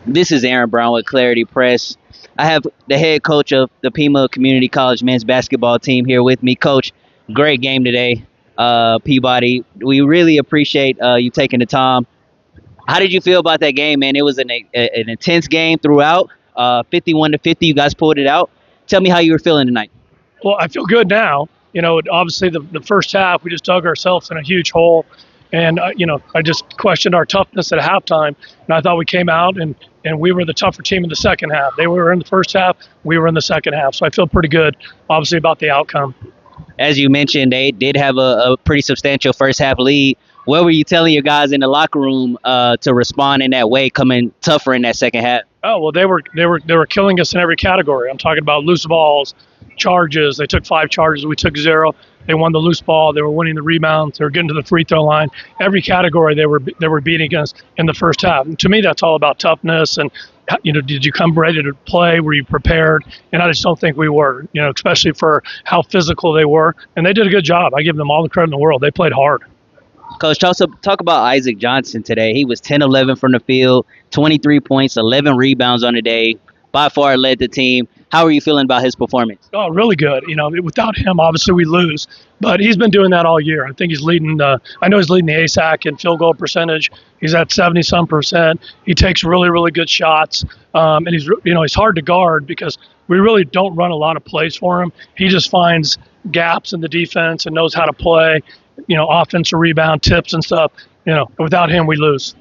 This is Aaron Brown with Clarity Press. I have the head coach of the Pima Community College men's basketball team here with me. Coach, great game today, Peabody. We really appreciate you taking the time. How did you feel about that game, man? It was an intense game throughout, 51 to 50. You guys pulled it out. Tell me how you were feeling tonight. Well, I feel good now. Obviously the first half, we just dug ourselves in a huge hole. And, I just questioned our toughness at halftime. And I thought we came out and we were the tougher team in the second half. They were in the first half. We were in the second half. So I feel pretty good, obviously, about the outcome. As you mentioned, they did have a pretty substantial first half lead. What were you telling your guys in the locker room to respond in that way, coming tougher in that second half? Oh, well, they were killing us in every category. I'm talking about loose balls, charges. They took 5 charges. We took 0. They won the loose ball. They were winning the rebounds. They were getting to the free throw line. Every category they were beating us in the first half. And to me, that's all about toughness. And did you come ready to play? Were you prepared? And I just don't think we were. Especially for how physical they were. And they did a good job. I give them all the credit in the world. They played hard. Coach, talk about Isaac Johnson today. He was 10-11 from the field, 23 points, 11 rebounds on the day. By far led the team. How are you feeling about his performance? Oh, really good. Without him, obviously we lose. But he's been doing that all year. I think he's leading I know he's leading the ASAC in field goal percentage. He's at 70-some%. He takes really, really good shots. And he's hard to guard because we really don't run a lot of plays for him. He just finds gaps in the defense and knows how to play, offensive rebound, tips and stuff. Without him, we lose.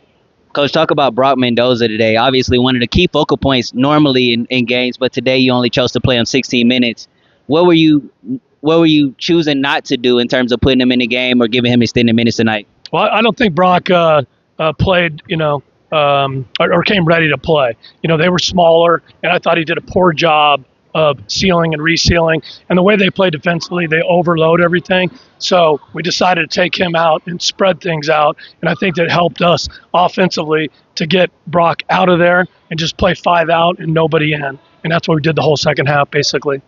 Coach, talk about Brock Mendoza today. Obviously, one of the key focal points normally in games, but today you only chose to play him 16 minutes. What were you choosing not to do in terms of putting him in the game or giving him extended minutes tonight? Well, I don't think Brock played, or came ready to play. They were smaller, and I thought he did a poor job of sealing and resealing. And the way they play defensively, they overload everything. So we decided to take him out and spread things out. And I think that helped us offensively to get Brock out of there and just play 5 out and nobody in. And that's what we did the whole second half, basically.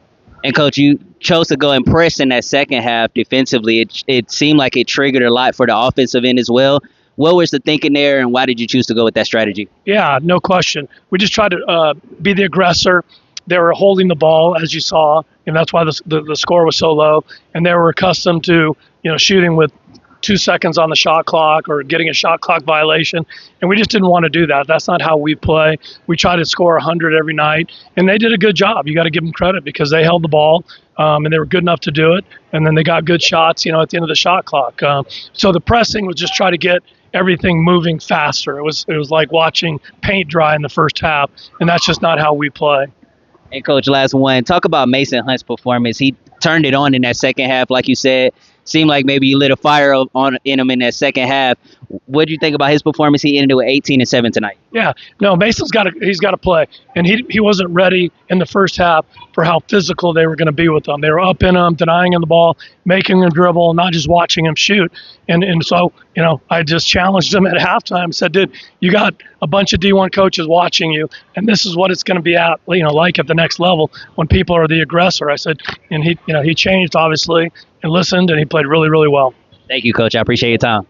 And, Coach, you chose to go and press in that second half defensively. It seemed like it triggered a lot for the offensive end as well. What was the thinking there, and why did you choose to go with that strategy? Yeah, no question. We just tried to be the aggressor. They were holding the ball, as you saw, and that's why the score was so low. And they were accustomed to, shooting with 2 seconds on the shot clock or getting a shot clock violation. And we just didn't want to do that. That's not how we play. We try to score 100 every night, and they did a good job. You got to give them credit because they held the ball, and they were good enough to do it. And then they got good shots, at the end of the shot clock. So the pressing was just try to get everything moving faster. It was like watching paint dry in the first half, and that's just not how we play. And, Coach, last one. Talk about Mason Hunt's performance. He turned it on in that second half, like you said. Seemed like maybe you lit a fire in him in that second half. What do you think about his performance? He ended with 18 and 7 tonight. Yeah, no, Mason's got to play, and he wasn't ready in the first half for how physical they were going to be with him. They were up in him, denying him the ball, making him dribble, not just watching him shoot. And so I just challenged him at halftime. Said, dude, you got a bunch of D1 coaches watching you, and this is what it's going to be at like at the next level when people are the aggressor. I said, and he changed obviously and listened, and he played really, really well. Thank you, Coach. I appreciate your time.